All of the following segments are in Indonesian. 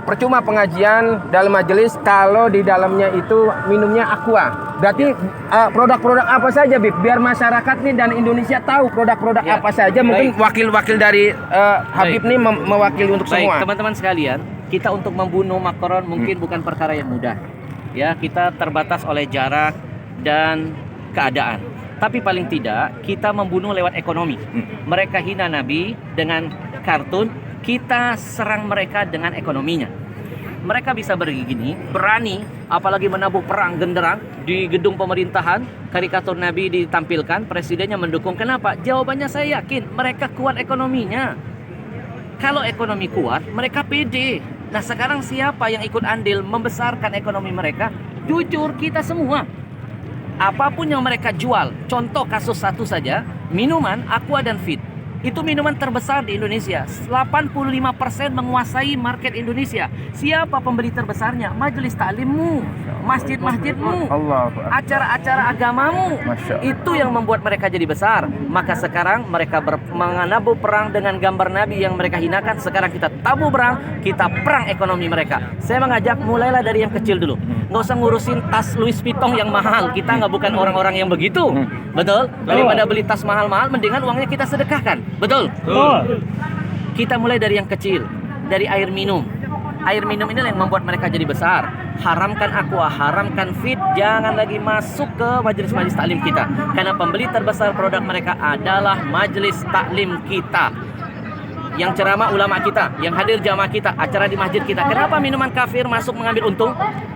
Percuma pengajian dalam majelis kalau di dalamnya itu minumnya aqua. Berarti produk-produk apa saja, Bib? Biar masyarakat nih dan Indonesia tahu produk-produk apa saja. Mungkin wakil-wakil dari Habib nih mewakili untuk semua. Teman-teman sekalian, kita untuk membunuh Macron mungkin bukan perkara yang mudah. Ya, kita terbatas oleh jarak dan keadaan. Tapi paling tidak kita membunuh lewat ekonomi. Mereka hina Nabi dengan kartun, kita serang mereka dengan ekonominya. Mereka bisa begini, berani, apalagi menabuh perang genderang di gedung pemerintahan, karikatur Nabi ditampilkan, presidennya mendukung. Kenapa? Jawabannya saya yakin, mereka kuat ekonominya. Kalau ekonomi kuat, mereka pede. Nah sekarang siapa yang ikut andil membesarkan ekonomi mereka? Jujur kita semua. Apapun yang mereka jual, contoh kasus satu saja, minuman, aqua dan fit. Itu minuman terbesar di Indonesia. 85% menguasai market Indonesia. Siapa pembeli terbesarnya? Majelis taklimmu, masjid-masjidmu, acara-acara agamamu. Itu yang membuat mereka jadi besar. Maka sekarang mereka menabuh perang dengan gambar Nabi yang mereka hinakan. Sekarang kita tabuh perang, kita perang ekonomi mereka. Saya mengajak mulailah dari yang kecil dulu. Nggak usah ngurusin tas Louis Vuitton yang mahal. Kita nggak bukan orang-orang yang begitu. Betul? Daripada beli tas mahal-mahal, mendingan uangnya kita sedekahkan. Betul? Kita mulai dari yang kecil, dari air minum. Air minum ini yang membuat mereka jadi besar. Haramkan aqua, haramkan fit, jangan lagi masuk ke majelis-majelis taklim kita. Karena pembeli terbesar produk mereka adalah majelis taklim kita. Yang ceramah ulama kita, yang hadir jamaah kita, acara di masjid kita. Kenapa minuman kafir masuk mengambil untung?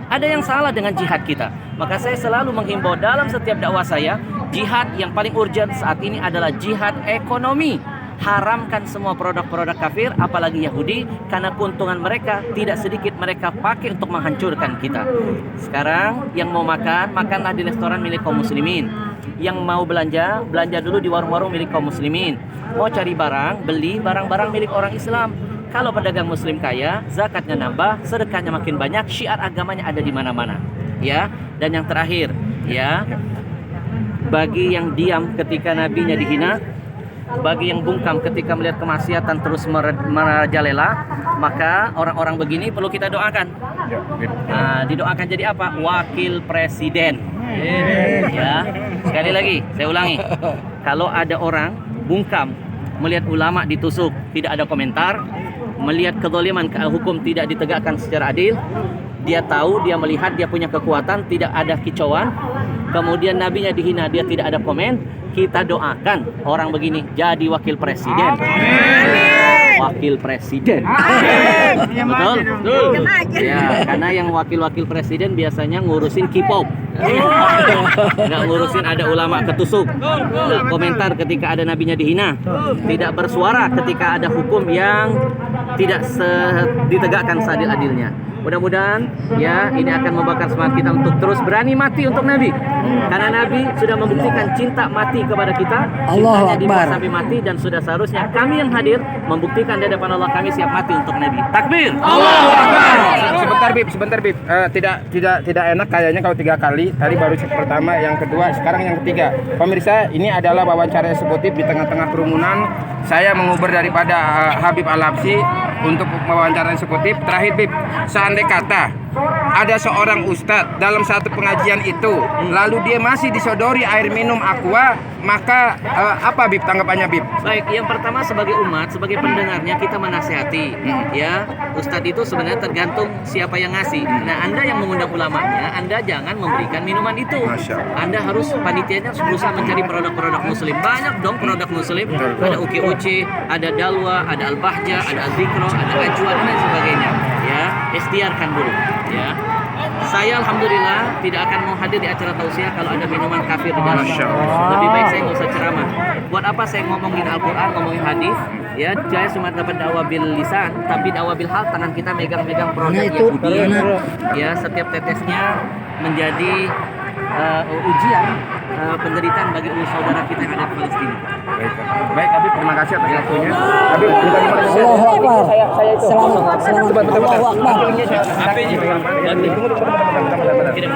Ada yang salah dengan jihad kita. Maka saya selalu menghimbau dalam setiap dakwah saya, jihad yang paling urgent saat ini adalah jihad ekonomi. Haramkan semua produk-produk kafir, apalagi Yahudi, karena keuntungan mereka tidak sedikit mereka pakai untuk menghancurkan kita. Sekarang yang mau makan, makanlah di restoran milik kaum muslimin. Yang mau belanja, belanja dulu di warung-warung milik kaum muslimin. Mau cari barang, beli barang-barang milik orang Islam. Kalau pedagang muslim kaya, zakatnya nambah, sedekahnya makin banyak, syiar agamanya ada di mana-mana. Ya, dan yang terakhir, ya, bagi yang diam ketika nabinya dihina, bagi yang bungkam ketika melihat kemaksiatan terus merajalela, maka orang-orang begini perlu kita doakan. Nah, didoakan jadi apa? Wakil presiden. Ya, sekali lagi saya ulangi. Kalau ada orang bungkam melihat ulama ditusuk, tidak ada komentar, melihat kezaliman hukum tidak ditegakkan secara adil, dia tahu, dia melihat, dia punya kekuatan, tidak ada kicauan, kemudian nabinya dihina, dia tidak ada komen, kita doakan orang begini jadi wakil presiden. Wakil presiden. Betul? Ya, karena yang wakil-wakil presiden biasanya ngurusin K-pop. Nggak ngurusin ada ulama ketusuk, nggak komentar ketika ada nabinya dihina, tidak bersuara ketika ada hukum yang tidak ditegakkan seadil-adilnya. Mudah-mudahan ya ini akan membakar semangat kita untuk terus berani mati untuk Nabi. Karena Nabi sudah membuktikan cinta mati kepada kita, cintanya dibuat sampai mati, dan sudah seharusnya kami yang hadir membuktikan di hadapan Allah kami siap mati untuk Nabi. Takbir. Allahu Akbar. Sebentar Bib. Tidak enak kayaknya kalau 3 kali. Tadi baru pertama, yang kedua, sekarang yang ketiga. Pemirsa, ini adalah wawancara eksekutif di tengah-tengah kerumunan. Saya menguber daripada Habib Al-Habsyi untuk wawancara eksekutif. Terakhir Bib, seandai kata ada seorang ustadz dalam satu pengajian itu, lalu dia masih disodori air minum aqua, maka apa Bib tanggapannya Bib? Baik, yang pertama sebagai umat, sebagai pendengarnya kita menasihati. Ya, ustadz itu sebenarnya tergantung siapa yang ngasih. Nah, Anda yang mengundang ulamanya, Anda jangan memberikan minuman itu. Anda harus, panitianya harus berusaha mencari produk-produk muslim. Banyak dong produk muslim. Ada Uki-Uci, ada Dalwa, ada Al-Bahja, ada Al-Zikro, ada Ajwa, dan lain sebagainya. Ya, ikhtiarkan dulu. Ya, saya alhamdulillah tidak akan mau hadir di acara tausiah kalau ada minuman kafir di dalam. Lebih baik saya nggak usah ceramah. Buat apa saya ngomongin Al-Quran, ngomongin hadis? Ya, saya cuma dapat dakwah bil lisan, tapi dakwah bil hal, tangan kita megang-megang produk Yahudi. Ya, setiap tetesnya menjadi ujian, penderitaan bagi saudara kita yang ada di Palestina. Baik Habib, terima kasih atas waktunya. Habib, Allahu Akbar. Selamat. Allahu Akbar. Tidak